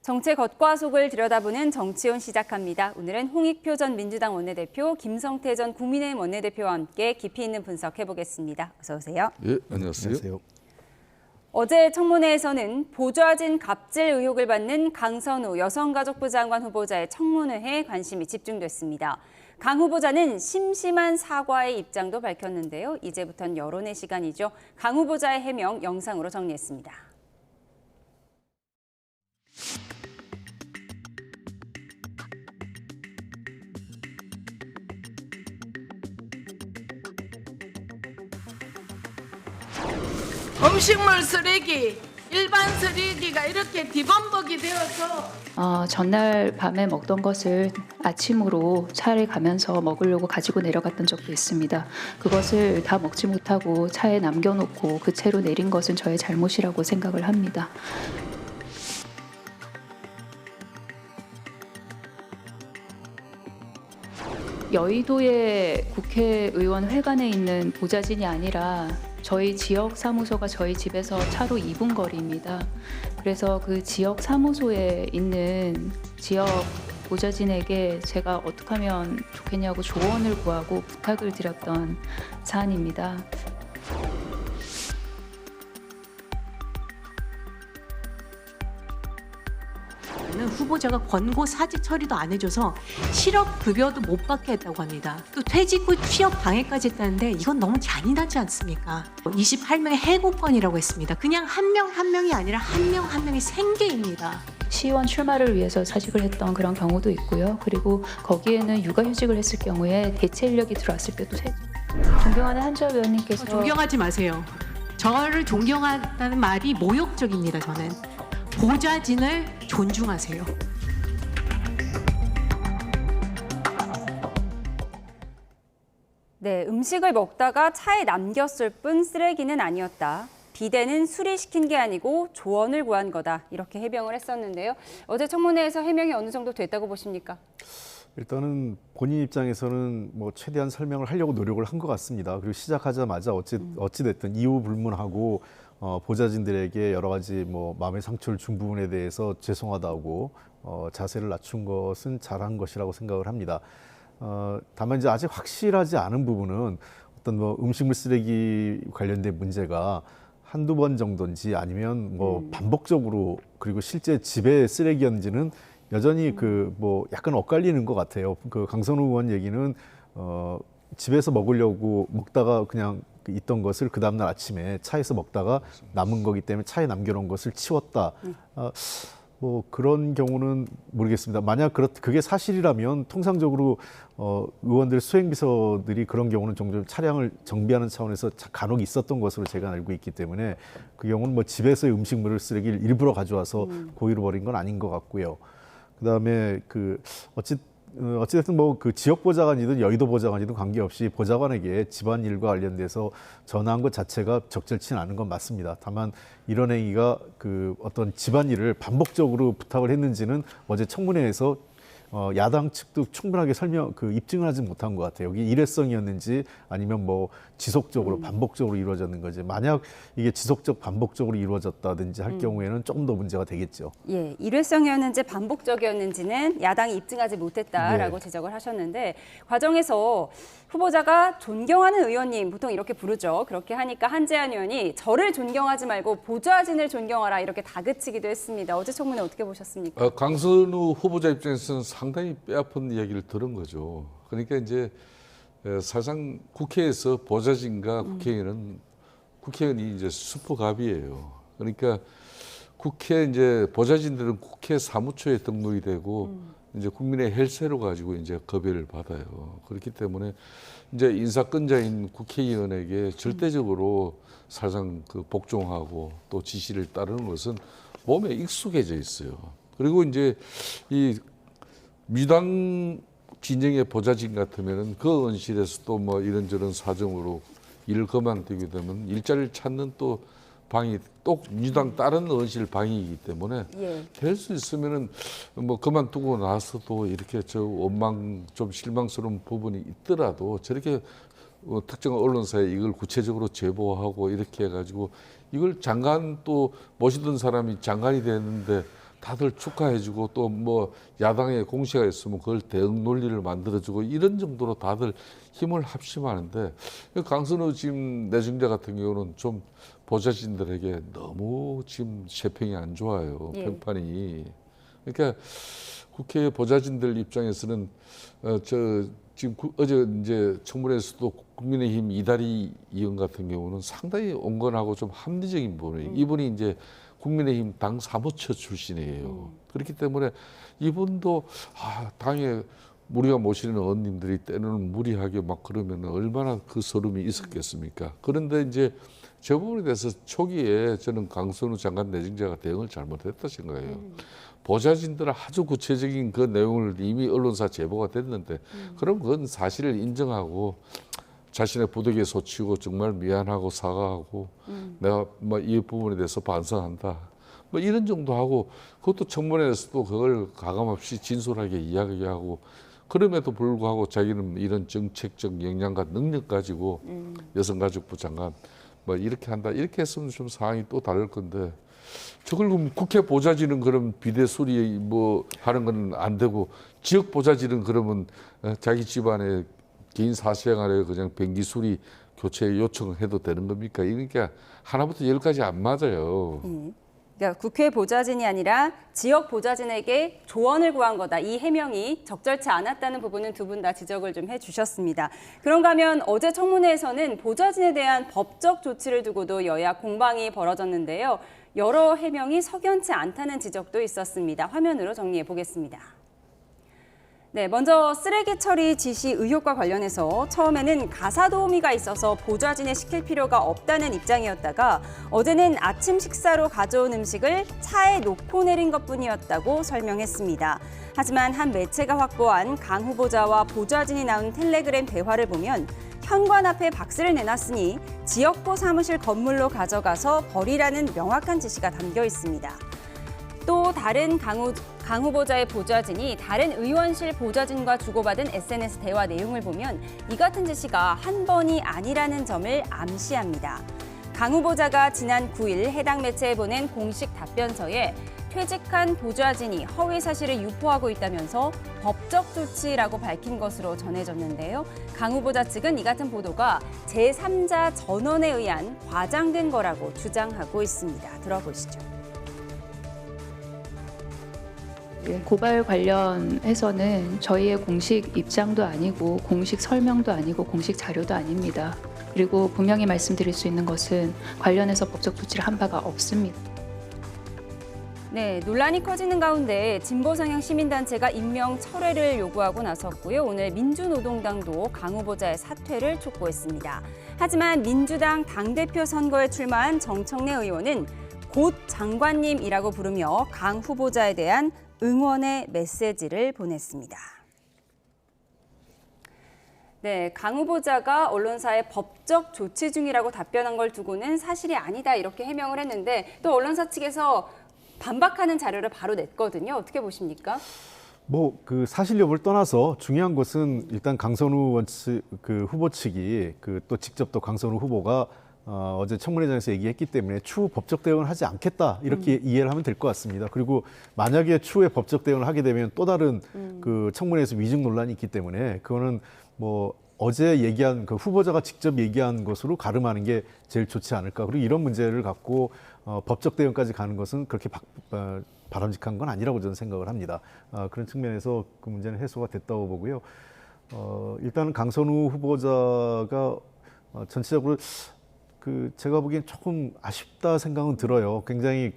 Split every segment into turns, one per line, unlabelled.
정책 겉과 속을 들여다보는 정치온 시작합니다. 오늘은 홍익표 전 민주당 원내대표, 김성태 전 국민의힘 원내대표와 함께 깊이 있는 분석해보겠습니다. 어서 오세요.
예, 안녕하세요.
어제 청문회에서는 보좌진 갑질 의혹을 받는 강선우 여성가족부 장관 후보자의 청문회에 관심이 집중됐습니다. 강 후보자는 심심한 사과의 입장도 밝혔는데요. 이제부터는 여론의 시간이죠. 강 후보자의 해명 영상으로 정리했습니다.
음식물 쓰레기, 일반 쓰레기가 이렇게 뒤범벅이 되어서
전날 밤에 먹던 것을 아침으로 차를 가면서 먹으려고 가지고 내려갔던 적도 있습니다. 그것을 다 먹지 못하고 차에 남겨놓고 그 채로 내린 것은 저의 잘못이라고 생각을 합니다. 여의도의 국회의원 회관에 있는 보좌진이 아니라 저희 지역 사무소가 저희 집에서 차로 2분 거리입니다. 그래서 그 지역 사무소에 있는 지역 보좌진에게 제가 어떻게 하면 좋겠냐고 조언을 구하고 부탁을 드렸던 사안입니다.
후보자가 권고 사직 처리도 안 해줘서 실업급여도 못 받게 했다고 합니다. 또 퇴직 후 취업 방해까지 했다는데 이건 너무 잔인하지 않습니까? 28명의 해고권이라고 했습니다. 그냥 한 명 한 명이 아니라 한 명 한 명의 생계입니다.
시의원 출마를 위해서 사직을 했던 그런 경우도 있고요. 그리고 거기에는 육아휴직을 했을 경우에 대체 인력이 들어왔을 때도 존경하는 한주엽 의원님께서
존경하지 마세요. 저를 존경한다는 말이 모욕적입니다. 저는 보좌진을 존중하세요.
네, 음식을 먹다가 차에 남겼을 뿐 쓰레기는 아니었다. 비대는 수리시킨 게 아니고 조언을 구한 거다. 이렇게 해명을 했었는데요. 어제 청문회에서 해명이 어느 정도 됐다고 보십니까?
일단은 본인 입장에서는 뭐 최대한 설명을 하려고 노력을 한 것 같습니다. 그리고 시작하자마자 어찌됐든 이유 불문하고 보좌진들에게 여러 가지 뭐 마음의 상처를 준 부분에 대해서 죄송하다고 자세를 낮춘 것은 잘한 것이라고 생각을 합니다. 다만 이제 아직 확실하지 않은 부분은 어떤 뭐 음식물 쓰레기 관련된 문제가 한두 번 정도인지 아니면 뭐 반복적으로 그리고 실제 집에 쓰레기였는지는 여전히 그 뭐 약간 엇갈리는 것 같아요. 그 강선우 의원 얘기는 집에서 먹으려고 먹다가 그냥 있던 것을 그 다음날 아침에 차에서 먹다가 남은 거기 때문에 차에 남겨놓은 것을 치웠다. 뭐 그런 경우는 모르겠습니다. 만약 그게 사실이라면 통상적으로 의원들 수행비서들이 그런 경우는 종종 차량을 정비하는 차원에서 간혹 있었던 것으로 제가 알고 있기 때문에 그 경우는 뭐 집에서의 음식물을 쓰레기를 일부러 가져와서 고의로 버린 건 아닌 것 같고요. 그다음에 어찌됐든 뭐 그 지역 보좌관이든 여의도 보좌관이든 관계없이 보좌관에게 집안일과 관련돼서 전화한 것 자체가 적절치는 않은 건 맞습니다. 다만 이런 행위가 그 어떤 집안일을 반복적으로 부탁을 했는지는 어제 청문회에서 야당 측도 충분하게 입증을 하지 못한 것 같아요. 여기 일회성이었는지 아니면 뭐 지속적으로 반복적으로 이루어졌는 거지. 만약 이게 지속적 반복적으로 이루어졌다든지 할 경우에는 조금 더 문제가 되겠죠.
예, 일회성이었는지 반복적이었는지는 야당이 입증하지 못했다라고
네.
지적을 하셨는데 과정에서 후보자가 존경하는 의원님 보통 이렇게 부르죠. 그렇게 하니까 한재한 의원이 저를 존경하지 말고 보좌진을 존경하라 이렇게 다그치기도 했습니다. 어제 청문회 어떻게 보셨습니까?
강선우 후보자 입장에서는 상당히 뼈아픈 이야기를 들은 거죠. 그러니까 이제 사실상 국회에서 보좌진과 국회의원이 이제 슈퍼갑이에요. 그러니까 국회 이제 보좌진들은 국회 사무처에 등록이 되고 이제 국민의 헬세로 가지고 이제 급여를 받아요. 그렇기 때문에 이제 인사권자인 국회의원에게 절대적으로 사실상 그 복종하고 또 지시를 따르는 것은 몸에 익숙해져 있어요. 그리고 이제 이 민주당 진영의 보좌진 같으면은 그 언실에서 또 뭐 이런저런 사정으로 일을 그만두게 되면 일자리를 찾는 또 방이 또 민주당 다른 언실 방이기 때문에 될 수 있으면은 뭐 그만두고 나서도 이렇게 좀 실망스러운 부분이 있더라도 저렇게 특정 언론사에 이걸 구체적으로 제보하고 이렇게 해가지고 이걸 장관 또 모시던 사람이 장관이 됐는데 다들 축하해주고 또 뭐 야당에 공시가 있으면 그걸 대응 논리를 만들어주고 이런 정도로 다들 힘을 합심하는데 강선우 지금 내정자 같은 경우는 좀 보좌진들에게 너무 지금 세평이 안 좋아요.
예.
평판이. 그러니까 국회 보좌진들 입장에서는 지금 어제 이제 청문회에서도 국민의힘 이다리 의원 같은 경우는 상당히 온건하고 좀 합리적인 분이에요. 이분이 이제 국민의힘 당 사무처 출신이에요. 그렇기 때문에 이분도 당에 우리가 모시는 의원님들이 때로는 무리하게 막 그러면 얼마나 그 서름이 있었겠습니까? 그런데 이제 저 부분에 대해서 초기에 저는 강선우 장관 내정자가 대응을 잘못했다 생각해요. 보좌진들은 아주 구체적인 그 내용을 이미 언론사 제보가 됐는데 그럼 그건 사실을 인정하고 자신의 부득이에 소치고 정말 미안하고 사과하고 내가 뭐 이 부분에 대해서 반성한다. 뭐 이런 정도 하고 그것도 청문회에서도 그걸 가감없이 진솔하게 이야기하고 그럼에도 불구하고 자기는 이런 정책적 역량과 능력 가지고 여성가족부 장관 뭐 이렇게 한다. 이렇게 했으면 좀 상황이 또 다를 건데 저걸 그럼 국회 보좌진은 그럼 비대 수리 뭐 하는 건 안 되고 지역 보좌진은 그러면 자기 집안에 개인 사생활에 그냥 변기 수리 교체 요청해도 되는 겁니까? 그러니까 하나부터 열까지 안 맞아요.
그러니까 국회 보좌진이 아니라 지역 보좌진에게 조언을 구한 거다. 이 해명이 적절치 않았다는 부분은 두 분 다 지적을 좀 해주셨습니다. 그런가 하면 어제 청문회에서는 보좌진에 대한 법적 조치를 두고도 여야 공방이 벌어졌는데요. 여러 해명이 석연치 않다는 지적도 있었습니다. 화면으로 정리해 보겠습니다. 네, 먼저 쓰레기 처리 지시 의혹과 관련해서 처음에는 가사도우미가 있어서 보좌진에 시킬 필요가 없다는 입장이었다가 어제는 아침 식사로 가져온 음식을 차에 놓고 내린 것뿐이었다고 설명했습니다. 하지만 한 매체가 확보한 강 후보자와 보좌진이 나눈 텔레그램 대화를 보면 현관 앞에 박스를 내놨으니 지역보 사무실 건물로 가져가서 버리라는 명확한 지시가 담겨 있습니다. 또 다른 강 후보자의 보좌진이 다른 의원실 보좌진과 주고받은 SNS 대화 내용을 보면 이 같은 지시가 한 번이 아니라는 점을 암시합니다. 강 후보자가 지난 9일 해당 매체에 보낸 공식 답변서에 퇴직한 보좌진이 허위 사실을 유포하고 있다면서 법적 조치라고 밝힌 것으로 전해졌는데요. 강 후보자 측은 이 같은 보도가 제3자 전원에 의한 과장된 거라고 주장하고 있습니다. 들어보시죠.
고발 관련해서는 저희의 공식 입장도 아니고 공식 설명도 아니고 공식 자료도 아닙니다. 그리고 분명히 말씀드릴 수 있는 것은 관련해서 법적 조치를 한 바가 없습니다.
네, 논란이 커지는 가운데 진보성향 시민단체가 임명 철회를 요구하고 나섰고요. 오늘 민주노동당도 강 후보자의 사퇴를 촉구했습니다. 하지만 민주당 당대표 선거에 출마한 정청래 의원은 곧 장관님이라고 부르며 강 후보자에 대한 응원의 메시지를 보냈습니다. 네, 강 후보자가 언론사에 법적 조치 중이라고 답변한 걸 두고는 사실이 아니다 이렇게 해명을 했는데 또 언론사 측에서 반박하는 자료를 바로 냈거든요. 어떻게 보십니까?
뭐 그 사실 여부를 떠나서 중요한 것은 일단 강선우 후보 측이 또 직접 또 강선우 후보가 어제 청문회장에서 얘기했기 때문에 추후 법적 대응을 하지 않겠다 이렇게 이해를 하면 될 것 같습니다. 그리고 만약에 추후에 법적 대응을 하게 되면 또 다른 그 청문회에서 위증 논란이 있기 때문에 그거는 뭐 어제 얘기한 그 후보자가 직접 얘기한 것으로 가름하는 게 제일 좋지 않을까. 그리고 이런 문제를 갖고 법적 대응까지 가는 것은 그렇게 바람직한 건 아니라고 저는 생각을 합니다. 그런 측면에서 그 문제는 해소가 됐다고 보고요. 일단은 강선우 후보자가 전체적으로 제가 보기엔 조금 아쉽다 생각은 들어요. 굉장히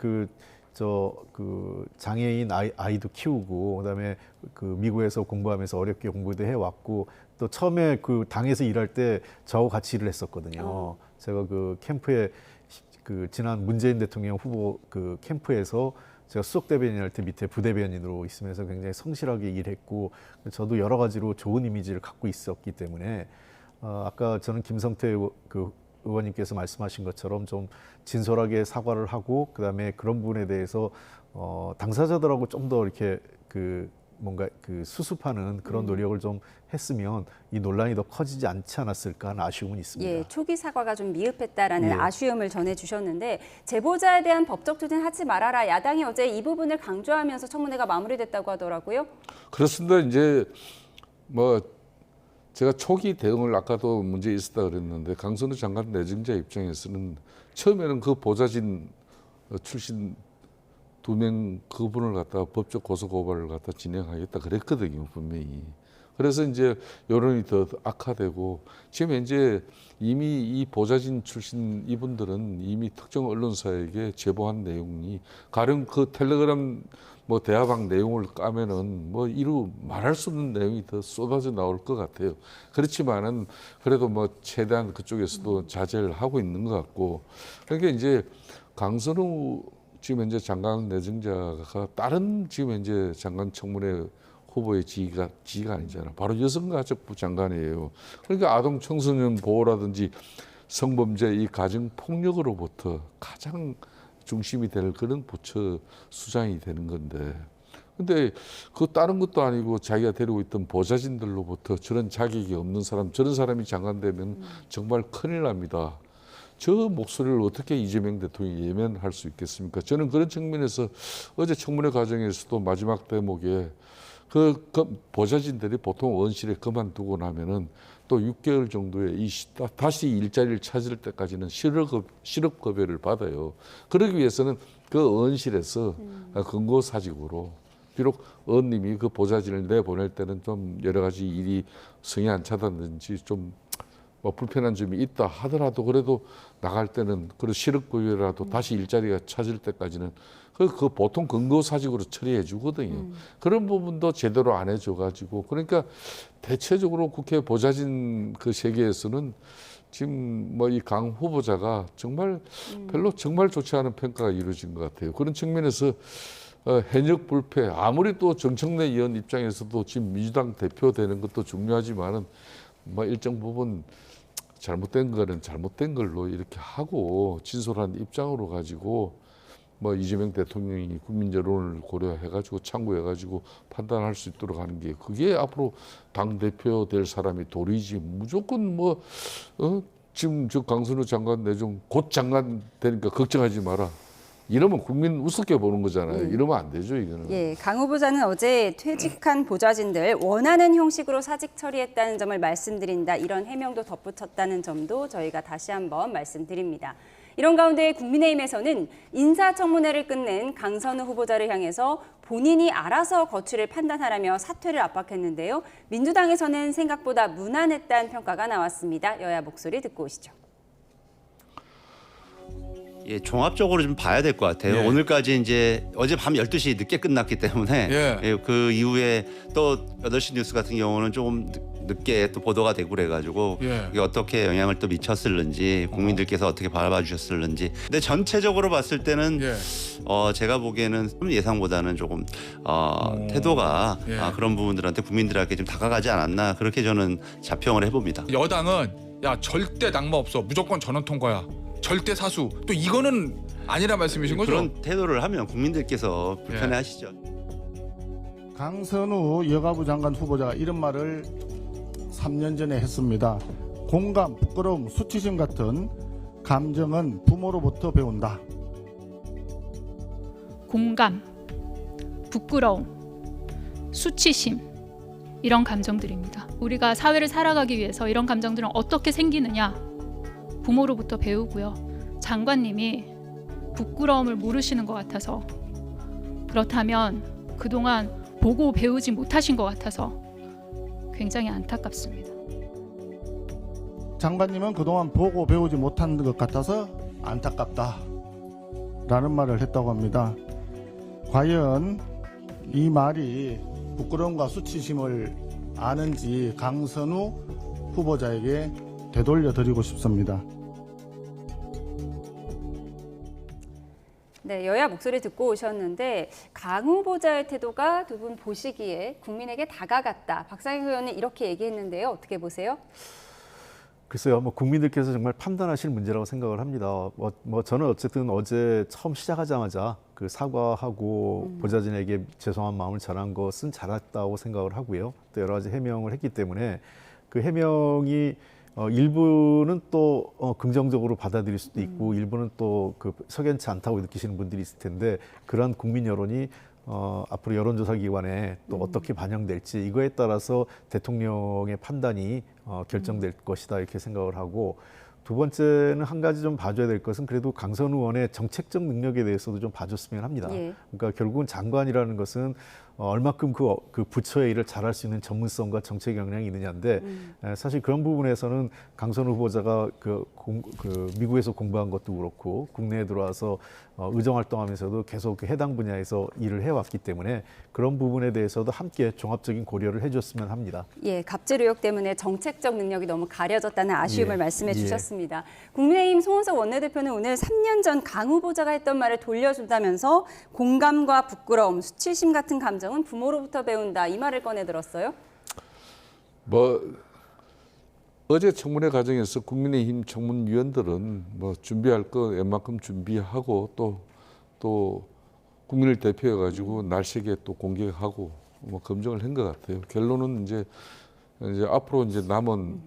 장애인 아이도 키우고 그다음에 미국에서 공부하면서 어렵게 공부도 해왔고 또 처음에 당에서 일할 때 저하고 같이 일을 했었거든요. 제가 캠프에 지난 문재인 대통령 후보 캠프에서 제가 수석 대변인 할 때 밑에 부대변인으로 있으면서 굉장히 성실하게 일했고 저도 여러 가지로 좋은 이미지를 갖고 있었기 때문에 아까 저는 김성태 의원님께서 말씀하신 것처럼 좀 진솔하게 사과를 하고 그다음에 그런 부분에 대해서 당사자들하고 좀 더 이렇게 뭔가 그 수습하는 그런 노력을 좀 했으면 이 논란이 더 커지지 않지 않았을까 하는 아쉬움은 있습니다.
예, 초기 사과가 좀 미흡했다라는
예.
아쉬움을 전해주셨는데 제보자에 대한 법적 조치는 하지 말아라. 야당이 어제 이 부분을 강조하면서 청문회가 마무리됐다고 하더라고요.
그렇습니다. 이제 뭐 제가 초기 대응을 아까도 문제 있었다 그랬는데 강선우 장관 내정자 입장에서는 처음에는 그 보좌진 출신 2명 그분을 갖다 법적 고소 고발을 갖다 진행하겠다 그랬거든요, 분명히. 그래서 이제 여론이 더 악화되고 지금 이제 이미 이 보좌진 출신 이분들은 이미 특정 언론사에게 제보한 내용이 가령 그 텔레그램 뭐 대화방 내용을 까면은 뭐 이루 말할 수 없는 내용이 더 쏟아져 나올 것 같아요. 그렇지만은 그래도 뭐 최대한 그쪽에서도 자제를 하고 있는 것 같고 그러니까 이제 강선우 지금 현재 장관 내정자가 다른 지금 현재 장관 청문회 후보의 지위가 아니잖아. 바로 여성가족부 장관이에요. 그러니까 아동 청소년 보호라든지 성범죄 이 가정 폭력으로부터 가장 중심이 될 그런 부처 수장이 되는 건데. 근데 그 다른 것도 아니고 자기가 데리고 있던 보좌진들로부터 저런 자격이 없는 사람, 저런 사람이 장관 되면 정말 큰일 납니다. 저 목소리를 어떻게 이재명 대통령이 예면할 수 있겠습니까? 저는 그런 측면에서 어제 청문회 과정에서도 마지막 대목에 그 보좌진들이 보통 원실에 그만두고 나면은 또 6개월 정도의 다시 일자리를 찾을 때까지는 실업급여를 받아요. 그러기 위해서는 그 원실에서 근고사직으로 비록 의원님이 그 보좌진을 내보낼 때는 좀 여러 가지 일이 성이 안 차다든지 좀 뭐 불편한 점이 있다 하더라도 그래도 나갈 때는 그런 실업급여라도 다시 일자리가 찾을 때까지는 그 보통 근거사직으로 처리해 주거든요. 그런 부분도 제대로 안 해줘가지고 그러니까 대체적으로 국회 보좌진 그 세계에서는 지금 뭐 이 강 후보자가 정말 별로 정말 좋지 않은 평가가 이루어진 것 같아요. 그런 측면에서 현역 불패 아무리 또 정청래 의원 입장에서도 지금 민주당 대표 되는 것도 중요하지만은 뭐 일정 부분 잘못된 거는 잘못된 걸로 이렇게 하고 진솔한 입장으로 가지고 뭐 이재명 대통령이 국민 여론을 고려해가지고 참고해가지고 판단할 수 있도록 하는 게 그게 앞으로 당 대표 될 사람이 도리지 무조건 뭐 지금 저 강선우 장관 내정 곧 장관 되니까 걱정하지 마라. 이러면 국민 우습게 보는 거잖아요. 이러면 안 되죠, 이거는.
예, 강 후보자는 어제 퇴직한 보좌진들 원하는 형식으로 사직 처리했다는 점을 말씀드린다. 이런 해명도 덧붙였다는 점도 저희가 다시 한번 말씀드립니다. 이런 가운데 국민의힘에서는 인사청문회를 끝낸 강선우 후보자를 향해서 본인이 알아서 거취를 판단하라며 사퇴를 압박했는데요. 민주당에서는 생각보다 무난했다는 평가가 나왔습니다. 여야 목소리 듣고 오시죠.
예, 종합적으로 좀 봐야 될 것 같아요.
예.
오늘까지 이제 어제 밤 12시 늦게 끝났기 때문에
예.
예, 그 이후에 또 8시 뉴스 같은 경우는 조금 늦게 또 보도가 되고 그래가지고
예.
이게 어떻게 영향을 또 미쳤을는지 국민들께서 어떻게 바라봐 주셨을는지 근데 전체적으로 봤을 때는
예.
제가 보기에는 예상보다는 조금 태도가
예.
그런 부분들한테 국민들에게 좀 다가가지 않았나 그렇게 저는 자평을 해봅니다.
여당은 야 절대 낙마 없어 무조건 전원 통과야 절대 사수 또 이거는 아니라 말씀이신 거죠?
그런 태도를 하면 국민들께서 불편해하시죠.
강선우 여가부 장관 후보자가 이런 말을 3년 전에 했습니다. 공감, 부끄러움, 수치심 같은 감정은 부모로부터 배운다.
공감, 부끄러움, 수치심 이런 감정들입니다. 우리가 사회를 살아가기 위해서 이런 감정들은 어떻게 생기느냐 부모로부터 배우고요. 장관님이 부끄러움을 모르시는 것 같아서 그렇다면 그동안 보고 배우지 못하신 것 같아서 굉장히 안타깝습니다.
장관님은 그동안 보고 배우지 못한 것 같아서 안타깝다 라는 말을 했다고 합니다. 과연 이 말이 부끄러움과 수치심을 아는지 강선우 후보자에게 되돌려 드리고 싶습니다.
네, 여야 목소리 듣고 오셨는데 강 후보자의 태도가 두 분 보시기에 국민에게 다가갔다. 박상익 의원은 이렇게 얘기했는데요. 어떻게 보세요?
글쎄요, 뭐 국민들께서 정말 판단하실 문제라고 생각을 합니다. 뭐 저는 어쨌든 어제 처음 시작하자마자 그 사과하고 보좌진에게 죄송한 마음을 전한 것은 잘했다고 생각을 하고요. 또 여러 가지 해명을 했기 때문에 그 해명이 일부는 또 긍정적으로 받아들일 수도 있고 일부는 또 그 석연치 않다고 느끼시는 분들이 있을 텐데 그러한 국민 여론이 앞으로 여론조사 기관에 또 어떻게 반영될지 이거에 따라서 대통령의 판단이 결정될 것이다 이렇게 생각을 하고 두 번째는 한 가지 좀 봐줘야 될 것은 그래도 강선 의원의 정책적 능력에 대해서도 좀 봐줬으면 합니다.
예.
그러니까 결국은 장관이라는 것은 얼마큼 그 부처의 일을 잘할 수 있는 전문성과 정책 역량이 있느냐인데 사실 그런 부분에서는 강선우 후보자가 그 미국에서 공부한 것도 그렇고 국내에 들어와서 의정 활동하면서도 계속 그 해당 분야에서 일을 해왔기 때문에 그런 부분에 대해서도 함께 종합적인 고려를 해줬으면 합니다.
예, 갑질 의혹 때문에 정책적 능력이 너무 가려졌다는 아쉬움을
예,
말씀해
예.
주셨습니다. 국민의힘 송원석 원내대표는 오늘 3년 전 강 후보자가 했던 말을 돌려준다면서 공감과 부끄러움, 수치심 같은 감정은 부모로부터 배운다 이 말을 꺼내 들었어요.
뭐 어제 청문회 과정에서 국민의힘 청문위원들은 뭐 준비할 거 웬만큼 준비하고 또 국민을 대표해 가지고 날쌔게 또 공격하고 뭐 검증을 한 것 같아요. 결론은 이제 앞으로 이제 남은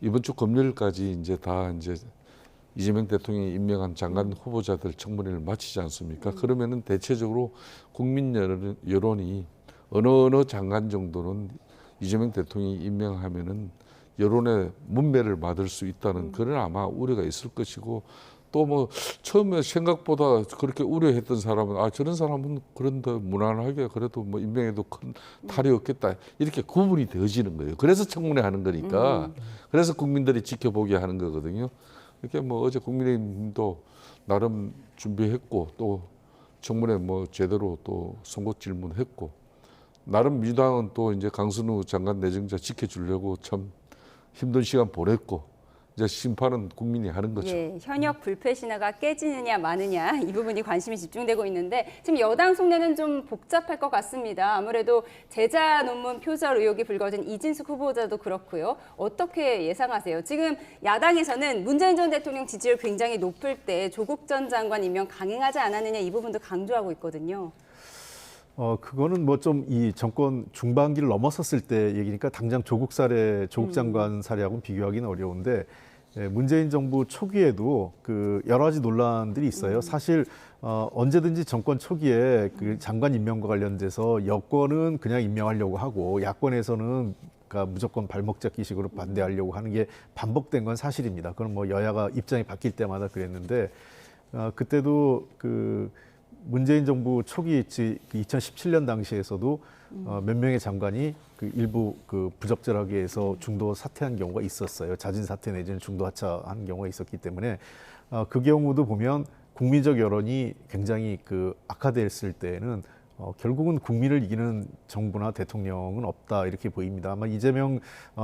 이번 주 금요일까지 이제 다 이제 이재명 대통령이 임명한 장관 후보자들 청문회를 마치지 않습니까? 그러면은 대체적으로 국민 여론이 어느 장관 정도는 이재명 대통령이 임명하면은 여론의 문매를 받을 수 있다는 그런 아마 우려가 있을 것이고 또 뭐 처음에 생각보다 그렇게 우려했던 사람은 저런 사람은 그런데 무난하게 그래도 뭐 임명해도 큰 탈이 없겠다 이렇게 구분이 되어지는 거예요. 그래서 청문회 하는 거니까 그래서 국민들이 지켜보게 하는 거거든요. 이렇게 뭐 어제 국민의힘도 나름 준비했고 또 청문회 뭐 제대로 또 선고 질문했고 나름 민주당은 또 이제 강선우 장관 내정자 지켜주려고 참 힘든 시간 보냈고 이제 심판은 국민이 하는 거죠.
예, 현역 불패 신화가 깨지느냐 마느냐 이 부분이 관심이 집중되고 있는데 지금 여당 속내는 좀 복잡할 것 같습니다. 아무래도 제자 논문 표절 의혹이 불거진 이진숙 후보자도 그렇고요. 어떻게 예상하세요? 지금 야당에서는 문재인 전 대통령 지지율 굉장히 높을 때 조국 전 장관 임명 강행하지 않았느냐 이 부분도 강조하고 있거든요.
그거는 뭐 좀 이 정권 중반기를 넘어섰을 때 얘기니까 당장 조국 장관 사례하고는 비교하기는 어려운데 문재인 정부 초기에도 그 여러 가지 논란들이 있어요. 사실 언제든지 정권 초기에 그 장관 임명과 관련돼서 여권은 그냥 임명하려고 하고 야권에서는 그러니까 무조건 발목 잡기식으로 반대하려고 하는 게 반복된 건 사실입니다. 그건 뭐 여야가 입장이 바뀔 때마다 그랬는데 그때도 그 문재인 정부 초기 2017년 당시에서도 몇 명의 장관이 그 일부 그 부적절하게 해서 중도 사퇴한 경우가 있었어요. 자진 사퇴 내지는 중도 하차한 경우가 있었기 때문에 그 경우도 보면 국민적 여론이 굉장히 그 악화됐을 때에는 결국은 국민을 이기는 정부나 대통령은 없다 이렇게 보입니다. 아마 이재명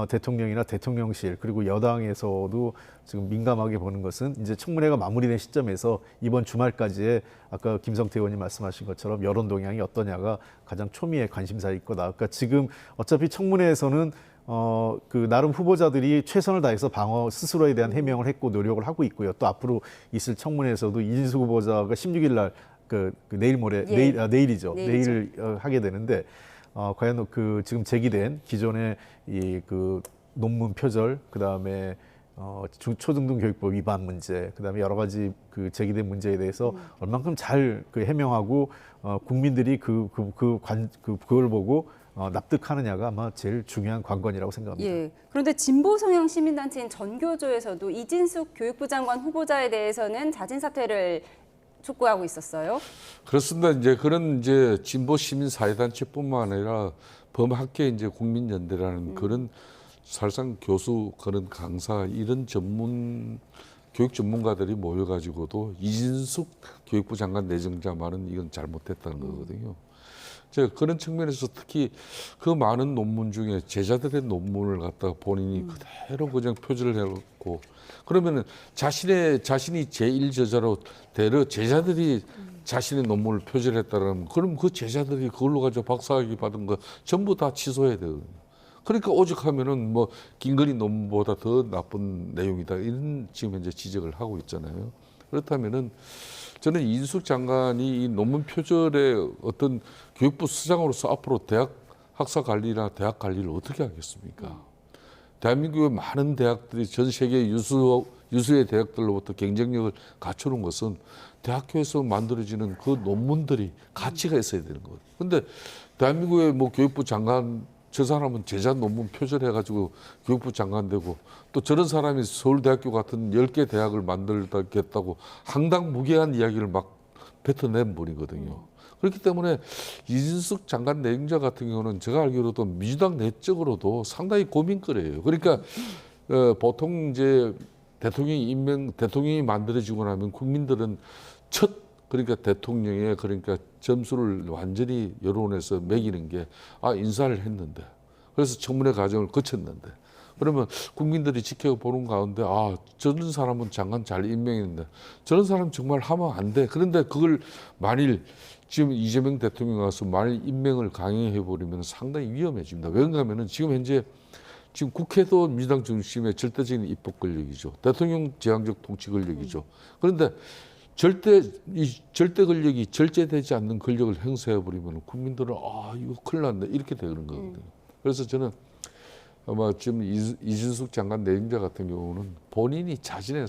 대통령이나 대통령실 그리고 여당에서도 지금 민감하게 보는 것은 이제 청문회가 마무리된 시점에서 이번 주말까지의 아까 김성태 의원님 말씀하신 것처럼 여론 동향이 어떠냐가 가장 초미의 관심사일 거다. 그러니까 지금 어차피 청문회에서는 그 나름 후보자들이 최선을 다해서 방어 스스로에 대한 해명을 했고 노력을 하고 있고요. 또 앞으로 있을 청문회에서도 이진숙 후보자가 16일 날 내일 모레
예.
내일이죠. 내일 하게 되는데 과연 그 지금 제기된 기존의 이 그 논문 표절 그다음에 초등등 교육법 위반 문제 그다음에 여러 가지 그 제기된 문제에 대해서 얼만큼 잘 그 해명하고 국민들이 그걸 보고 납득하느냐가 아마 제일 중요한 관건이라고 생각합니다.
예. 그런데 진보 성향 시민단체인 전교조에서도 이진숙 교육부 장관 후보자에 대해서는 자진 사퇴를 촉구하고 있었어요.
그렇습니다. 이제 그런 이제 진보 시민 사회단체뿐만 아니라 범학계 이제 국민연대라는 그런 사실상 교수 그런 강사 이런 교육 전문가들이 모여가지고도 이진숙 교육부 장관 내정자 말은 이건 잘못됐다는 거거든요. 그런 측면에서 특히 그 많은 논문 중에 제자들의 논문을 갖다가 본인이 그대로 그냥 표절을 해놓고 그러면은 자신이 제1저자로 대려 제자들이 자신의 논문을 표절했다면 그럼 그 제자들이 그걸로 가지고 박사학위 받은 거 전부 다 취소해야 되거든요. 그러니까 오죽하면은 뭐 김건희 논문보다 더 나쁜 내용이다 이런 지금 현재 지적을 하고 있잖아요. 그렇다면은 저는 이인숙 장관이 이 논문 표절의 어떤 교육부 수장으로서 앞으로 대학 학사 관리나 대학 관리를 어떻게 하겠습니까? 대한민국의 많은 대학들이 전 세계 유수의 대학들로부터 경쟁력을 갖추는 것은 대학교에서 만들어지는 그 논문들이 가치가 있어야 되는 거예요. 근데 대한민국의 뭐 교육부 장관 저 사람은 제자 논문 표절해가지고 교육부 장관 되고 또 저런 사람이 서울대학교 같은 10개 대학을 만들겠다고 황당무계한 이야기를 막 뱉어낸 분이거든요. 그렇기 때문에 이진숙 장관 내정자 같은 경우는 제가 알기로도 민주당 내적으로도 상당히 고민거리예요. 그러니까 보통 이제 대통령이 만들어지고 나면 국민들은 그러니까 대통령의 그러니까 점수를 완전히 여론에서 매기는 게 인사를 했는데 그래서 청문회 과정을 거쳤는데 그러면 국민들이 지켜보는 가운데 저런 사람은 장관 잘 임명했는데 저런 사람 정말 하면 안 돼. 그런데 그걸 만일 지금 이재명 대통령이 와서 만일 임명을 강행해버리면 상당히 위험해집니다. 왜냐 하면은 지금 현재 지금 국회도 민주당 중심의 절대적인 입법 권력이죠. 대통령 제왕적 통치 권력이죠. 그런데 절대 권력이 절제되지 않는 권력을 행사해버리면 국민들은 이거 큰일 났네 이렇게 되는 거거든요. 그래서 저는 아마 지금 이진숙 장관 내정자 같은 경우는 본인이 자신의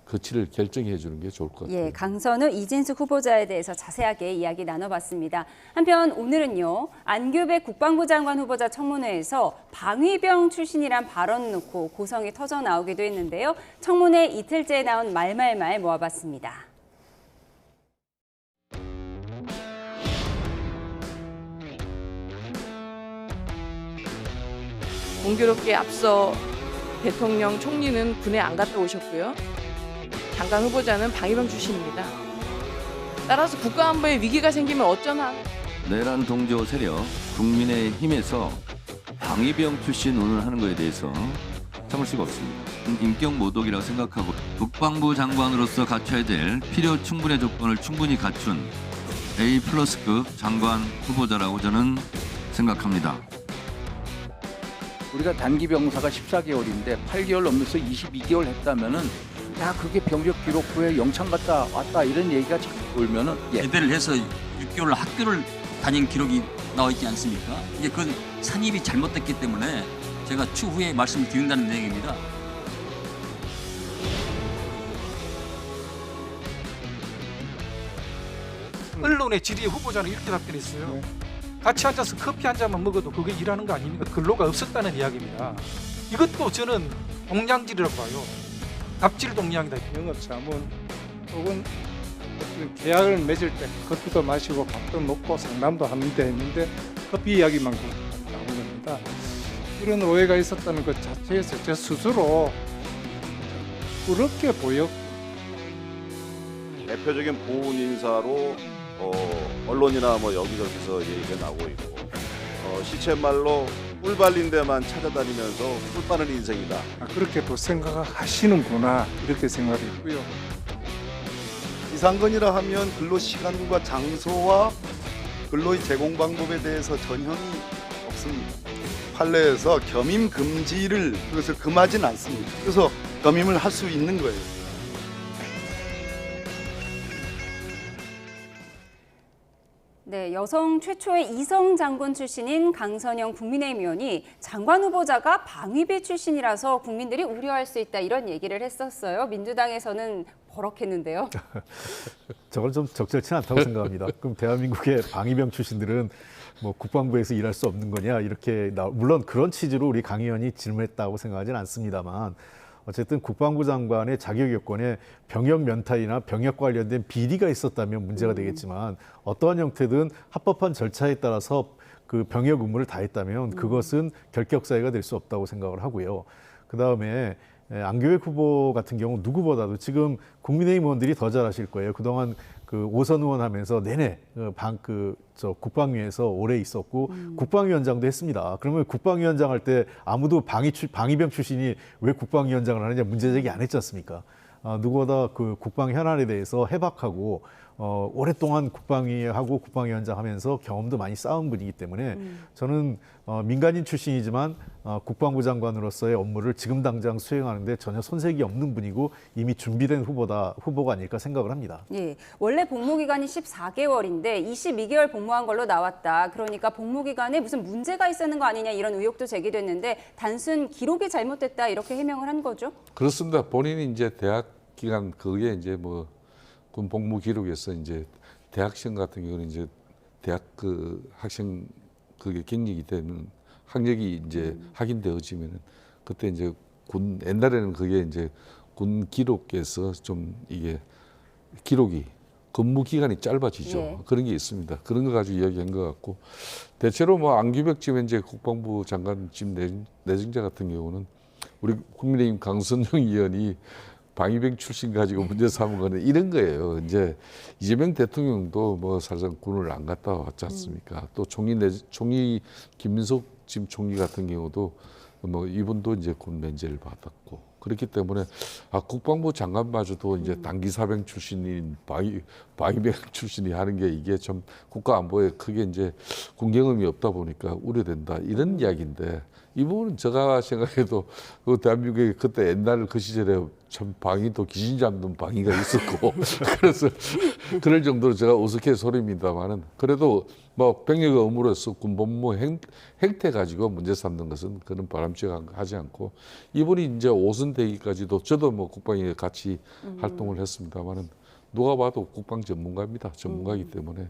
거취를 결정해 주는 게 좋을 것 같아요.
예, 강선우, 이진숙 후보자에 대해서 자세하게 이야기 나눠봤습니다. 한편 오늘은요, 안규백 국방부 장관 후보자 청문회에서 방위병 출신이란 발언 놓고 고성이 터져 나오기도 했는데요. 청문회 이틀째에 나온 말말말 모아봤습니다.
공교롭게 앞서 대통령 총리는 군에 안 갔다 오셨고요. 장관 후보자는 방위병 출신입니다. 따라서 국가안보에 위기가 생기면 어쩌나.
내란 동조 세력 국민의힘에서 방위병 출신 논을 하는 것에 대해서 참을 수가 없습니다. 인격 모독이라고 생각하고 국방부 장관으로서 갖춰야 될 필요 충분의 조건을 충분히 갖춘 A+급 장관 후보자라고 저는 생각합니다.
우리가 단기 병사가 14개월인데 8개월 넘면서 22개월 했다면은 그게 병력 기록부에 영창 갔다 왔다 이런 얘기가 자꾸 돌면은
제대를 해서 6개월 학교를 다닌 기록이 나와 있지 않습니까? 이게 그건 산입이 잘못됐기 때문에 제가 추후에 말씀을 드린다는 내용입니다.
언론의 질의에 후보자는 이렇게 답변했어요. 같이 앉아서 커피 한 잔만 먹어도 그게 일하는 거 아닙니까? 근로가 없었다는 이야기입니다. 이것도 저는 동량질이라고 봐요. 갑질 동량이다.
영업자문 혹은 계약을 맺을 때 커피도 마시고 밥도 먹고 상담도 합니다 했는데 커피 이야기만 나온 겁니다. 이런 오해가 있었다는 것 자체에서 제 스스로 부럽게 보여.
대표적인 보훈 인사로 언론이나 뭐 여기저기서 얘기가 나오고 있고 시쳇말로 꿀 발린 데만 찾아다니면서 꿀 빠는 인생이다.
그렇게 또 생각하시는구나 이렇게 생각했고요.
비상근이라 하면 근로 시간과 장소와 근로의 제공 방법에 대해서 전형이 없습니다. 판례에서 겸임 금지를 그것을 금하진 않습니다. 그래서 겸임을 할 수 있는 거예요.
네, 여성 최초의 이성 장군 출신인 강선영 국민의힘 의원이 장관 후보자가 방위비 출신이라서 국민들이 우려할 수 있다 이런 얘기를 했었어요. 민주당에서는 버럭했는데요.
저건 좀 적절치 않다고 생각합니다. 그럼 대한민국의 방위병 출신들은 뭐 국방부에서 일할 수 없는 거냐 이렇게 물론 그런 취지로 우리 강 의원이 질문했다고 생각하지는 않습니다만 어쨌든 국방부 장관의 자격 요건에 병역 면탈이나 병역 관련된 비리가 있었다면 문제가 되겠지만 어떠한 형태든 합법한 절차에 따라서 그 병역 의무를 다했다면 그것은 결격 사유가 될 수 없다고 생각을 하고요. 그다음에 안규백 후보 같은 경우 누구보다도 지금 국민의힘 의원들이 더 잘 아실 거예요. 그동안 그 오선 의원 하면서 내내 국방위에서 오래 있었고 국방위원장도 했습니다. 그러면 국방위원장 할 때 아무도 방위병 출신이 왜 국방위원장을 하느냐 문제 제기 안 했지 않습니까? 누구보다 그 국방 현안에 대해서 해박하고 오랫동안 국방위하고 국방위원장 하면서 경험도 많이 쌓은 분이기 때문에 저는 민간인 출신이지만 국방부 장관으로서의 업무를 지금 당장 수행하는데 전혀 손색이 없는 분이고 이미 준비된 후보가 아닐까 생각을 합니다.
예, 원래 복무 기간이 14개월인데 22개월 복무한 걸로 나왔다. 그러니까 복무 기간에 무슨 문제가 있었는 거 아니냐 이런 의혹도 제기됐는데 단순 기록이 잘못됐다 이렇게 해명을 한 거죠?
그렇습니다. 본인이 이제 대학 기간 그게 이제 뭐 군 복무 기록에서 이제 대학생 같은 경우는 이제 대학 그 학생 그게 경력이 되면 학력이 이제 확인되어지면은 그때 이제 군 옛날에는 그게 이제 군 기록에서 좀 이게 기록이 근무 기간이 짧아지죠.
예.
그런 게 있습니다. 그런 거 가지고 이야기한 것 같고 대체로 뭐 안규백 지금 이제 국방부 장관 지금 내정자 같은 경우는 우리 국민의힘 강선영 의원이 방위병 출신 가지고 문제 삼은 거는 이런 거예요. 이제 이재명 대통령도 뭐 사실상 군을 안 갔다 왔지 않습니까? 또 총리 김민석 지금 총리 같은 경우도 뭐 이분도 이제 군 면제를 받았고 그렇기 때문에 국방부 장관마저도 이제 단기 사병 출신인 방위병 출신이 하는 게 이게 좀 국가 안보에 크게 이제 군 경험이 없다 보니까 우려된다 이런 이야기인데. 이 부분은 제가 생각해도 그 대한민국에 그때 옛날 그 시절에 참 방위도 귀신 잡는 방위가 있었고 그래서 그럴 정도로 제가 어색해 소리입니다만은 그래도 뭐 병력 의무로서 군복무 행태 가지고 문제 삼는 것은 그런 바람직하지 않고 이분이 이제 5선 되기까지도 저도 뭐 국방위에 같이 활동을 했습니다만은 누가 봐도 국방 전문가입니다. 전문가이기 때문에.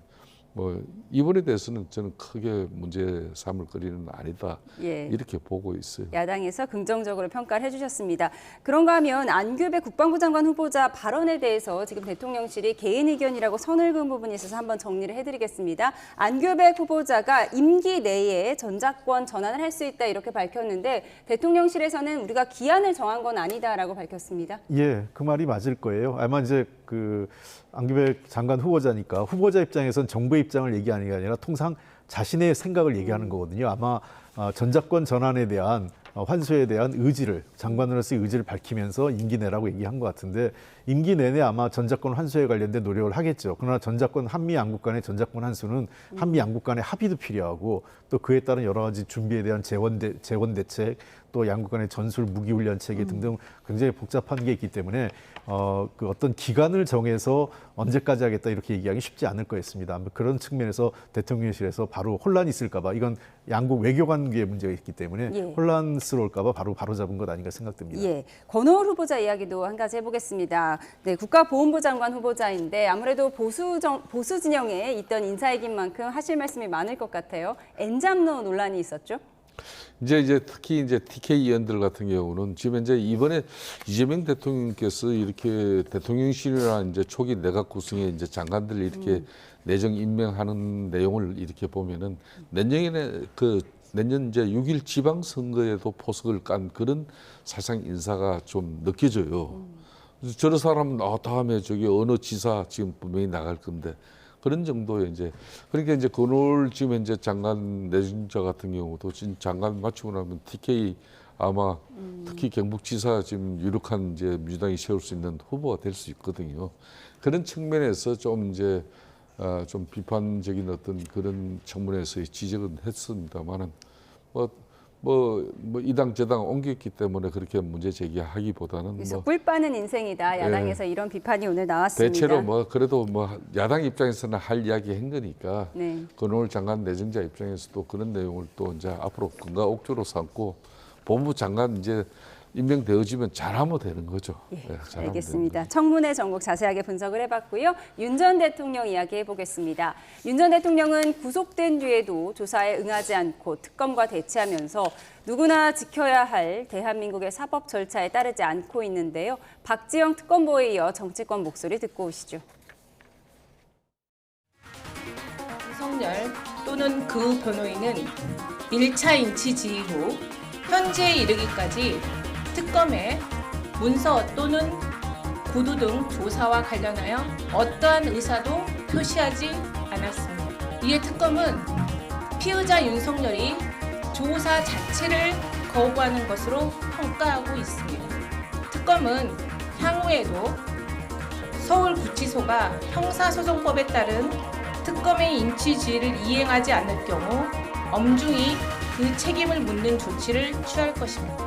뭐 이번에 대해서는 저는 크게 문제 삼을 거리는 아니다
예.
이렇게 보고 있어요.
야당에서 긍정적으로 평가를 해주셨습니다. 그런가 하면 안규백 국방부 장관 후보자 발언에 대해서 지금 대통령실이 개인 의견이라고 선을 그은 부분이 있어서 한번 정리를 해드리겠습니다. 안규백 후보자가 임기 내에 전작권 전환을 할 수 있다 이렇게 밝혔는데 대통령실에서는 우리가 기한을 정한 건 아니다라고 밝혔습니다.
예, 그 말이 맞을 거예요. 아마 이제 그 안규백 장관 후보자니까 후보자 입장에선 정부의 입장을 얘기하는 게 아니라 통상 자신의 생각을 얘기하는 거거든요. 아마 전작권 전환에 대한 환수에 대한 의지를 장관으로서의 의지를 밝히면서 임기 내라고 얘기한 것 같은데 임기 내내 아마 전작권 환수에 관련된 노력을 하겠죠. 그러나 전작권 한미 양국 간의 전작권 환수는 한미 양국 간의 합의도 필요하고 또 그에 따른 여러 가지 준비에 대한 재원 대책 또 양국 간의 전술 무기 훈련 체계 등등 굉장히 복잡한 게 있기 때문에 그 어떤 기간을 정해서 언제까지 하겠다 이렇게 얘기하기 쉽지 않을 거였습니다. 그런 측면에서 대통령실에서 바로 혼란이 있을까 봐 이건 양국 외교 관계에 문제가 있기 때문에
예.
혼란스러울까 봐 바로 잡은 것 아닌가 생각됩니다.
예, 권오을 후보자 이야기도 한 가지 해보겠습니다. 네, 국가보훈부 장관 후보자인데 아무래도 보수 진영에 있던 인사이긴 만큼 하실 말씀이 많을 것 같아요. 엔잡로 논란이 있었죠?
이제 특히 이제 TK 의원들 같은 경우는 지금 이제 이번에 이재명 대통령께서 이렇게 대통령실이나 이제 초기 내각 구성에 이제 장관들 이렇게 내정 임명하는 내용을 이렇게 보면은 내년 이제 6일 지방선거에도 포석을 깐 그런 사상 인사가 좀 느껴져요. 저런 사람은 다음에 저기 어느 지사 지금 분명히 나갈 건데 그런 정도의 이제 그러니까 이제 권오을 지금 이제 장관 내정자 같은 경우도 지금 장관 맞추고 나면 TK 아마 특히 경북지사 지금 유력한 이제 민주당이 세울 수 있는 후보가 될 수 있거든요. 그런 측면에서 좀 이제 좀 비판적인 어떤 그런 청문회에서의 지적은 했습니다만은 이 당 저 당 옮겼기 때문에 그렇게 문제 제기하기보다는
그래서 꿀 빠는 인생이다. 야당에서
예.
이런 비판이 오늘 나왔습니다.
대체로 그래도 야당 입장에서는 할 이야기 한 거니까
네.
권오을 장관 내정자 입장에서도 그런 내용을 또 이제 앞으로 금가 옥조로 삼고 법무부 장관 이제 임명되어지면 잘하면 되는 거죠.
예,
잘하면
알겠습니다. 청문회 전국 자세하게 분석을 해봤고요. 윤 전 대통령 이야기 해보겠습니다. 윤 전 대통령은 구속된 뒤에도 조사에 응하지 않고 특검과 대치하면서 누구나 지켜야 할 대한민국의 사법 절차에 따르지 않고 있는데요. 박지영 특검보에 이어 정치권 목소리 듣고 오시죠.
윤석열 또는 그 변호인은 1차 인치 지휘 후 현재에 이르기까지 특검에 문서 또는 구두 등 조사와 관련하여 어떠한 의사도 표시하지 않았습니다. 이에 특검은 피의자 윤석열이 조사 자체를 거부하는 것으로 평가하고 있습니다. 특검은 향후에도 서울구치소가 형사소송법에 따른 특검의 인취지휘를 이행하지 않을 경우 엄중히 그 책임을 묻는 조치를 취할 것입니다.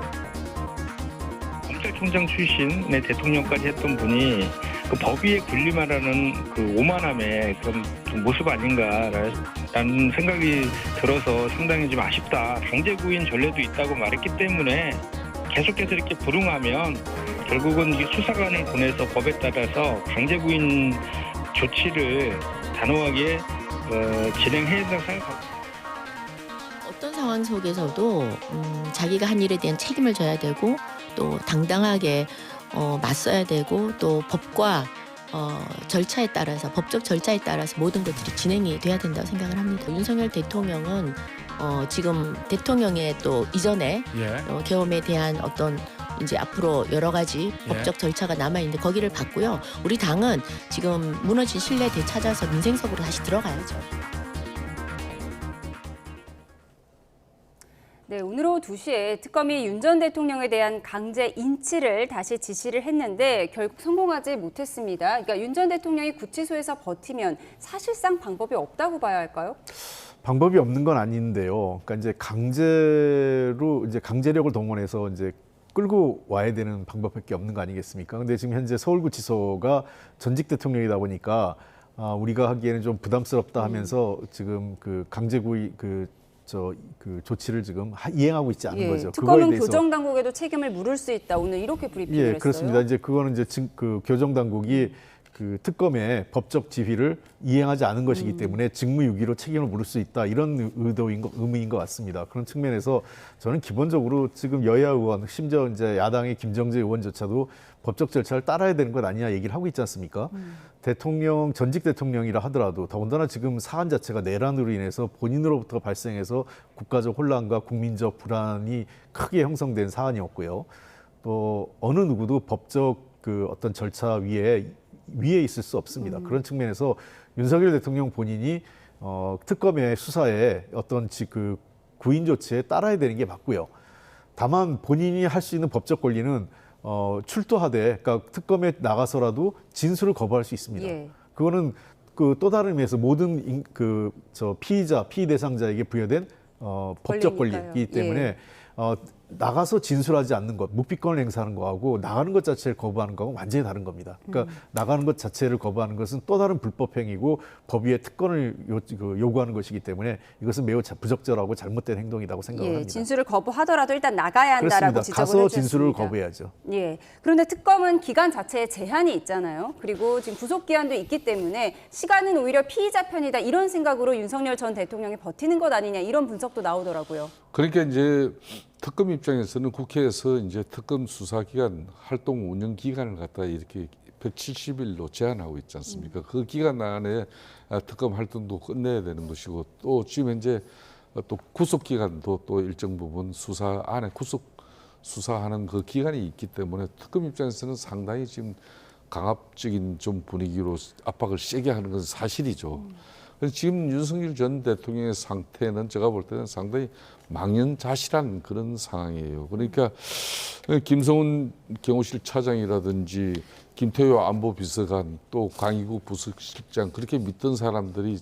검찰총장 출신의 대통령까지 했던 분이 그 법 위에 군림하라는 그 오만함의 그런 좀 모습 아닌가라는 생각이 들어서 상당히 좀 아쉽다. 강제구인 전례도 있다고 말했기 때문에 계속해서 이렇게 불응하면 결국은 이 수사관을 보내서 법에 따라서 강제구인 조치를 단호하게 진행해야 된다고 생각합니다.
어떤 상황 속에서도 자기가 한 일에 대한 책임을 져야 되고 또 당당하게 맞서야 되고 또 법과 절차에 따라서 법적 절차에 따라서 모든 것들이 진행이 돼야 된다고 생각을 합니다. 윤석열 대통령은 지금 대통령의 또 이전에 계엄에 대한 어떤 이제 앞으로 여러 가지 법적 절차가 남아 있는데 거기를 봤고요. 우리 당은 지금 무너진 신뢰 되찾아서 민생 속으로 다시 들어가야죠.
네, 오늘 오후 2시에 특검이 윤 전 대통령에 대한 강제 인치를 다시 지시를 했는데 결국 성공하지 못했습니다. 그러니까 윤 전 대통령이 구치소에서 버티면 사실상 방법이 없다고 봐야 할까요?
방법이 없는 건 아닌데요. 그러니까 이제 강제력을 동원해서 이제 끌고 와야 되는 방법밖에 없는 거 아니겠습니까? 근데 지금 현재 서울구치소가 전직 대통령이다 보니까 우리가 하기에는 좀 부담스럽다 하면서 지금 그 강제구이 그 조치를 지금 이행하고 있지 않은 거죠.
특검은 교정 당국에도 책임을 물을 수 있다. 오늘 이렇게 브리핑을 했어요.
그렇습니다. 이제 그거는 이제 그 교정 당국이 그 특검의 법적 지휘를 이행하지 않은 것이기 때문에 직무유기로 책임을 물을 수 있다. 이런 의미인 것 같습니다. 그런 측면에서 저는 기본적으로 지금 여야 의원, 심지어 이제 야당의 김정재 의원조차도 법적 절차를 따라야 되는 것 아니냐 얘기를 하고 있지 않습니까? 대통령, 전직 대통령이라 하더라도 더군다나 지금 사안 자체가 내란으로 인해서 본인으로부터 발생해서 국가적 혼란과 국민적 불안이 크게 형성된 사안이었고요. 또 어느 누구도 법적 그 어떤 절차 위에 있을 수 없습니다. 그런 측면에서 윤석열 대통령 본인이 특검의 수사에 어떤 그 구인 조치에 따라야 되는 게 맞고요. 다만 본인이 할 수 있는 법적 권리는 출두하되, 그러니까 특검에 나가서라도 진술을 거부할 수 있습니다. 그거는 그 또 다른 의미에서 모든 피의자, 피의 대상자에게 부여된 법적 권리이기 때문에 나가서 진술하지 않는 것, 묵비권을 행사하는 거하고 나가는 것 자체를 거부하는 거하고 완전히 다른 겁니다. 그러니까 나가는 것 자체를 거부하는 것은 또 다른 불법 행위고 법 위에 특권을 요구하는 것이기 때문에 이것은 매우 부적절하고 잘못된 행동이라고 생각합니다.
진술을 거부하더라도 일단 나가야 한다라고
그렇습니다.
지적을
가서
해주셨습니다.
진술을 거부해야죠.
그런데 특검은 기간 자체에 제한이 있잖아요. 그리고 지금 구속 기한도 있기 때문에 시간은 오히려 피의자 편이다 이런 생각으로 윤석열 전 대통령이 버티는 것 아니냐 이런 분석도 나오더라고요.
그러니까 이제 특검 입장에서는 국회에서 이제 특검 수사기간 활동 운영 기간을 갖다 이렇게 170일로 제한하고 있지 않습니까? 그 기간 안에 특검 활동도 끝내야 되는 것이고 또 지금 현재 또 구속 기간도 또 일정 부분 수사 안에 수사하는 그 기간이 있기 때문에 특검 입장에서는 상당히 지금 강압적인 좀 분위기로 압박을 세게 하는 것은 사실이죠. 그래서 지금 윤석열 전 대통령의 상태는 제가 볼 때는 상당히 망연자실한 그런 상황이에요. 그러니까 김성훈 경호실 차장이라든지 김태효 안보비서관 또 강희구 부수실장 그렇게 믿던 사람들이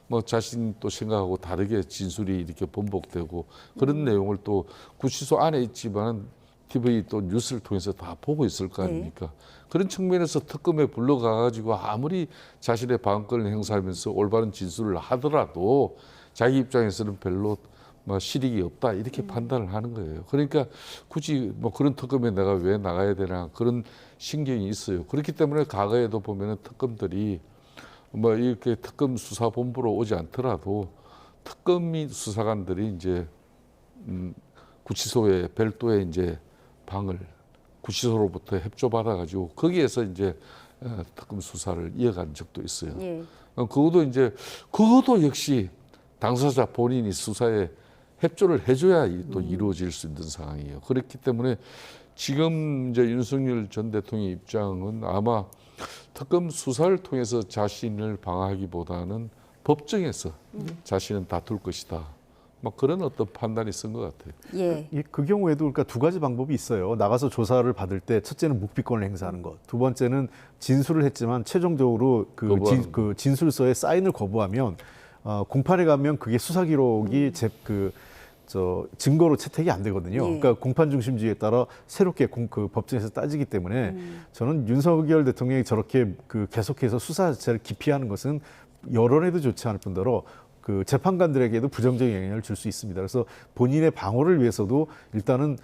뭐 자신 또 생각하고 다르게 진술이 이렇게 번복되고 그런 내용을 또 구치소 안에 있지만은 TV 또 뉴스를 통해서 다 보고 있을 거 아닙니까? 그런 측면에서 특검에 불러가가지고 아무리 자신의 방어권을 행사하면서 올바른 진술을 하더라도 자기 입장에서는 별로 뭐 실익이 없다 이렇게 판단을 하는 거예요. 그러니까 굳이 뭐 그런 특검에 내가 왜 나가야 되나 그런 신경이 있어요. 그렇기 때문에 과거에도 보면은 특검들이 뭐 이렇게 특검 수사본부로 오지 않더라도 특검 수사관들이 이제 구치소에 별도의 이제 방을 구치소로부터 협조받아가지고 거기에서 이제 특검 수사를 이어간 적도 있어요. 그것도 역시 당사자 본인이 수사에 협조를 해줘야 또 이루어질 수 있는 상황이에요. 그렇기 때문에 지금 이제 윤석열 전 대통령의 입장은 아마 특검 수사를 통해서 자신을 방어하기보다는 법정에서 자신은 다툴 것이다. 막 그런 어떤 판단이 쓴 것 같아요.
예.
그 경우에도 그러니까 두 가지 방법이 있어요. 나가서 조사를 받을 때 첫째는 묵비권을 행사하는 것, 두 번째는 진술을 했지만 최종적으로 그 진술서에 사인을 거부하면 공판에 가면 그게 수사 기록이 증거로 채택이 안 되거든요.
예.
그러니까 공판 중심주의에 따라 새롭게 그 법정에서 따지기 때문에 저는 윤석열 대통령이 저렇게 계속해서 수사 자체를 기피하는 것은 여론에도 좋지 않을 뿐더러 그 재판관들에게도 부정적인 영향을 줄 수 있습니다. 그래서 본인의 방어를 위해서도 일단은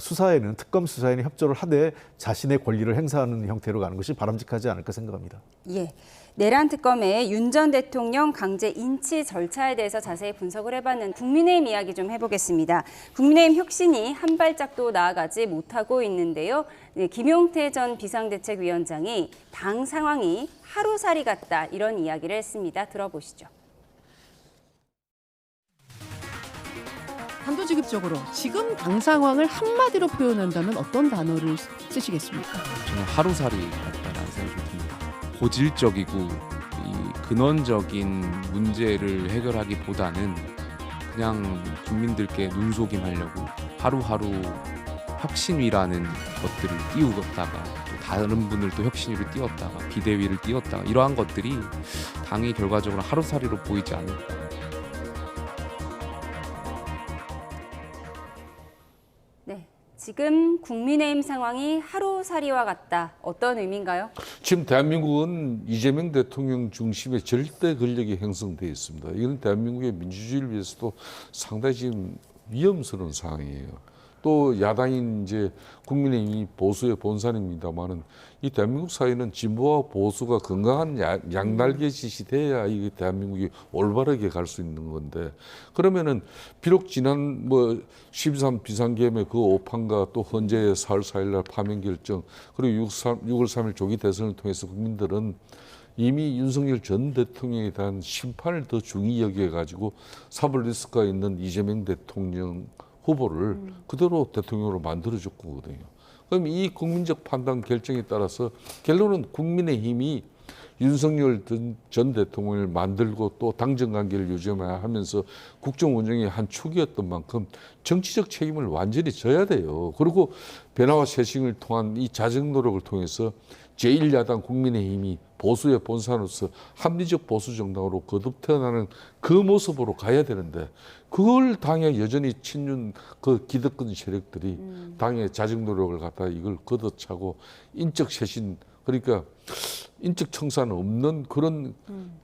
수사에는 특검 수사에는 협조를 하되 자신의 권리를 행사하는 형태로 가는 것이 바람직하지 않을까 생각합니다.
예. 내란 특검의 윤 전 대통령 강제 인치 절차에 대해서 자세히 분석을 해봤는데 국민의힘 이야기 좀 해보겠습니다. 국민의힘 혁신이 한 발짝도 나아가지 못하고 있는데요. 네, 김용태 전 비상대책위원장이 당 상황이 하루살이 같다 이런 이야기를 했습니다. 들어보시죠.
단도직입적으로 지금 당 상황을 한마디로 표현한다면 어떤 단어를 쓰시겠습니까?
저는 하루살이 같다라는 생각이 듭니다. 고질적이고 이 근원적인 문제를 해결하기보다는 그냥 국민들께 눈속임하려고 하루하루 혁신위라는 것들을 띄우다가 또 다른 분을 또 혁신위를 띄웠다가 비대위를 띄웠다가 이러한 것들이 당이 결과적으로 하루살이로 보이지 않을까.
네, 지금 국민의힘 상황이 하루살이와 같다. 어떤 의미인가요?
지금 대한민국은 이재명 대통령 중심의 절대 권력이 형성되어 있습니다. 이건 대한민국의 민주주의를 위해서도 상당히 지금 위험스러운 상황이에요. 또 야당인 이제 국민의힘이 보수의 본산입니다만은 이 대한민국 사회는 진보와 보수가 건강한 양날개짓이 돼야 이 대한민국이 올바르게 갈 수 있는 건데 그러면은 비록 지난 12.3 비상계엄의 그 오판과 또 헌재의 4월 4일날 파면 결정 그리고 6월 3일 조기 대선을 통해서 국민들은 이미 윤석열 전 대통령에 대한 심판을 더 중히 여겨가지고 사법 리스크가 있는 이재명 대통령 후보를 그대로 대통령으로 만들어줬거든요. 그럼 이 국민적 판단 결정에 따라서 결론은 국민의힘이 윤석열 전 대통령을 만들고 또 당정 관계를 유지해야 하면서 국정 운영의 한 축이었던 만큼 정치적 책임을 완전히 져야 돼요. 그리고 변화와 쇄신을 통한 이 자정 노력을 통해서 제1야당 국민의힘이 보수의 본산으로서 합리적 보수 정당으로 거듭 태어나는 그 모습으로 가야 되는데 그걸 당에 여전히 친윤 그 기득권 세력들이 당의 자정 노력을 갖다 이걸 걷어차고 인적 쇄신 그러니까 인적 청산 없는 그런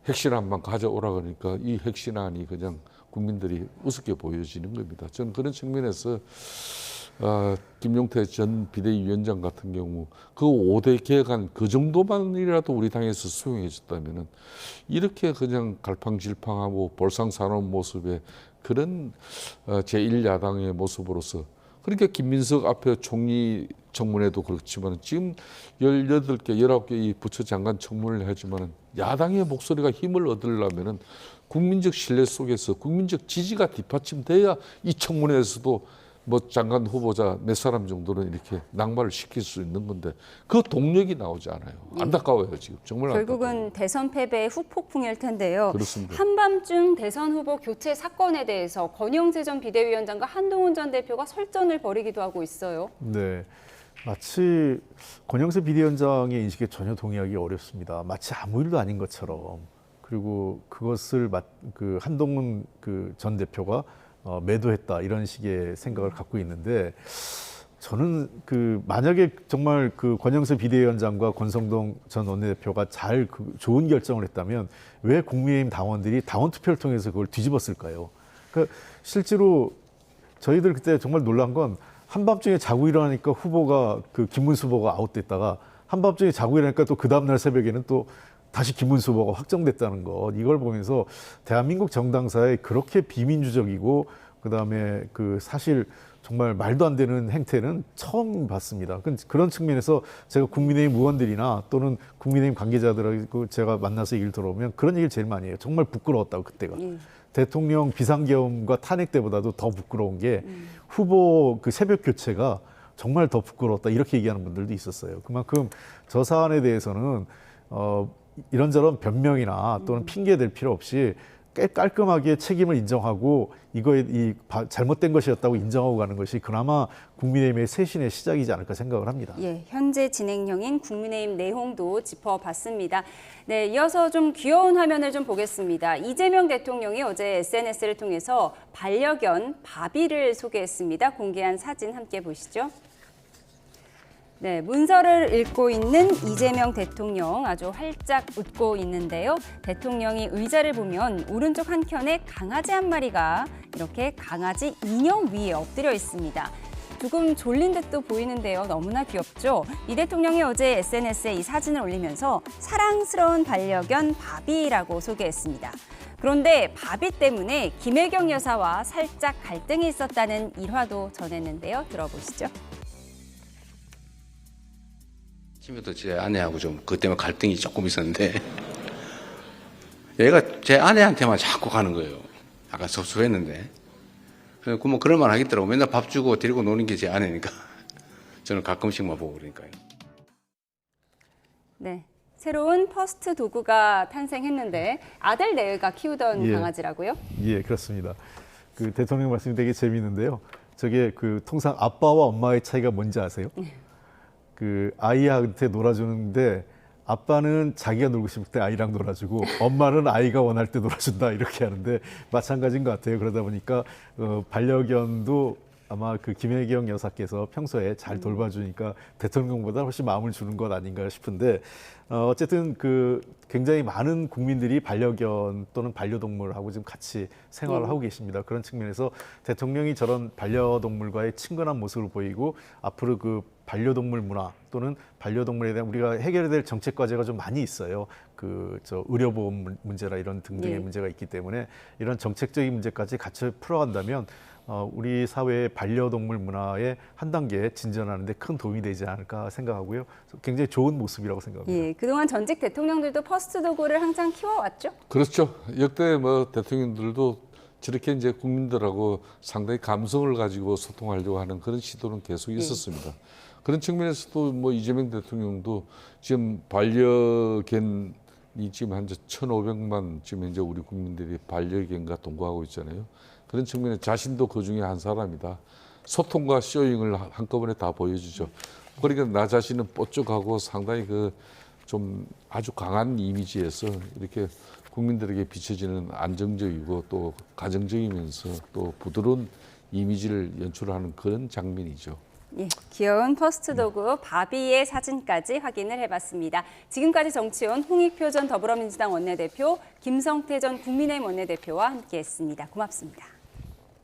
핵심안만 가져오라 그러니까 이 핵심안이 그냥 국민들이 우습게 보여지는 겁니다. 저는 그런 측면에서 김용태 전 비대위원장 같은 경우 그 5대 개혁안 그 정도만이라도 우리 당에서 수용해 줬다면은 이렇게 그냥 갈팡질팡하고 볼상사나운 모습의 그런 제1야당의 모습으로서 그러니까 김민석 앞에 총리 청문회도 그렇지만 지금 18개, 19개 이 부처 장관 청문회를 하지만 야당의 목소리가 힘을 얻으려면은 국민적 신뢰 속에서 국민적 지지가 뒷받침돼야 이 청문회에서도 장관 후보자 몇 사람 정도는 이렇게 낙마를 시킬 수 있는 건데 그 동력이 나오지 않아요. 안타까워요 지금 정말.
결국은
안타까워요.
대선 패배의 후폭풍일 텐데요.
그렇습니다.
한밤중 대선 후보 교체 사건에 대해서 권영세 전 비대위원장과 한동훈 전 대표가 설전을 벌이기도 하고 있어요.
네. 마치 권영세 비대위원장의 인식에 전혀 동의하기 어렵습니다. 마치 아무 일도 아닌 것처럼. 그리고 그것을 한동훈 전 대표가 매도했다 이런 식의 생각을 갖고 있는데 저는 만약에 정말 권영세 비대위원장과 권성동 전 원내대표가 좋은 결정을 했다면 왜 국민의힘 당원들이 당원 투표를 통해서 그걸 뒤집었을까요? 그러니까 실제로 저희들 그때 정말 놀란 건 한밤중에 자고 일어나니까 후보가 김문수 후보가 아웃됐다가 한밤중에 자고 일어나니까 또 그 다음날 새벽에는 또 다시 김문수 후보가 확정됐다는 것 이걸 보면서 대한민국 정당사에 그렇게 비민주적이고 그다음에 사실 정말 말도 안 되는 행태는 처음 봤습니다. 그런 측면에서 제가 국민의힘 의원들이나 또는 국민의힘 관계자들하고 제가 만나서 얘기를 들어보면 그런 얘기를 제일 많이 해요. 정말 부끄러웠다고 그때가. 대통령 비상계엄과 탄핵 때보다도 더 부끄러운 게 후보 새벽 교체가 정말 더 부끄러웠다 이렇게 얘기하는 분들도 있었어요. 그만큼 저 사안에 대해서는 이런저런 변명이나 또는 핑계 댈 필요 없이 깔끔하게 책임을 인정하고 이거에 잘못된 것이었다고 인정하고 가는 것이 그나마 국민의힘의 쇄신의 시작이지 않을까 생각을 합니다.
예, 현재 진행형인 국민의힘 내홍도 짚어봤습니다. 네, 이어서 좀 귀여운 화면을 좀 보겠습니다. 이재명 대통령이 어제 SNS를 통해서 반려견 바비를 소개했습니다. 공개한 사진 함께 보시죠. 네, 문서를 읽고 있는 이재명 대통령 아주 활짝 웃고 있는데요. 대통령이 의자를 보면 오른쪽 한켠에 강아지 한 마리가 이렇게 강아지 인형 위에 엎드려 있습니다. 조금 졸린 듯도 보이는데요. 너무나 귀엽죠? 이 대통령이 어제 SNS에 이 사진을 올리면서 사랑스러운 반려견 바비라고 소개했습니다. 그런데 바비 때문에 김혜경 여사와 살짝 갈등이 있었다는 일화도 전했는데요. 들어보시죠.
아침에도 제 아내하고 좀 그것 때문에 갈등이 조금 있었는데 얘가 제 아내한테만 자꾸 가는 거예요. 약간 섭섭했는데 그래서 뭐 그럴만 하겠더라고. 맨날 밥 주고 데리고 노는 게 제 아내니까 저는 가끔씩만 보고 그러니까요.
네, 새로운 퍼스트 도그가 탄생했는데 아들 내외가 키우던 강아지라고요?
예, 그렇습니다. 그 대통령 말씀이 되게 재미있는데요. 저게 그 통상 아빠와 엄마의 차이가 뭔지 아세요? 그 아이한테 놀아주는데 아빠는 자기가 놀고 싶을 때 아이랑 놀아주고 엄마는 아이가 원할 때 놀아준다 이렇게 하는데 마찬가지인 것 같아요. 그러다 보니까 반려견도 아마 그 김혜경 여사께서 평소에 잘 돌봐주니까 대통령보다 훨씬 마음을 주는 것 아닌가 싶은데 어쨌든 그 굉장히 많은 국민들이 반려견 또는 반려동물하고 지금 같이 생활을 하고 계십니다. 그런 측면에서 대통령이 저런 반려동물과의 친근한 모습을 보이고 앞으로 그 반려동물 문화 또는 반려동물에 대한 우리가 해결해야 될 정책 과제가 좀 많이 있어요. 그 의료보험 문제나 이런 등등의 문제가 있기 때문에 이런 정책적인 문제까지 같이 풀어간다면 우리 사회의 반려동물 문화에 한 단계 진전하는 데 큰 도움이 되지 않을까 생각하고요. 굉장히 좋은 모습이라고 생각합니다.
예, 그동안 전직 대통령들도 퍼스트 도그를 항상 키워왔죠?
그렇죠. 역대 뭐 대통령들도 저렇게 이제 국민들하고 상당히 감성을 가지고 소통하려고 하는 그런 시도는 계속 있었습니다. 그런 측면에서도 뭐 이재명 대통령도 지금 반려견이 지금 한 1,500만 지금 현재 우리 국민들이 반려견과 동거하고 있잖아요. 그런 측면에 자신도 그 중에 한 사람이다. 소통과 쇼잉을 한꺼번에 다 보여주죠. 그러니까 나 자신은 뽀쪽하고 상당히 그 좀 아주 강한 이미지에서 이렇게 국민들에게 비춰지는 안정적이고 또 가정적이면서 또 부드러운 이미지를 연출하는 그런 장면이죠.
예, 귀여운 퍼스트 도그 바비의 사진까지 확인을 해봤습니다. 지금까지 정치원 홍익표 전 더불어민주당 원내대표, 김성태 전 국민의힘 원내대표와 함께했습니다. 고맙습니다.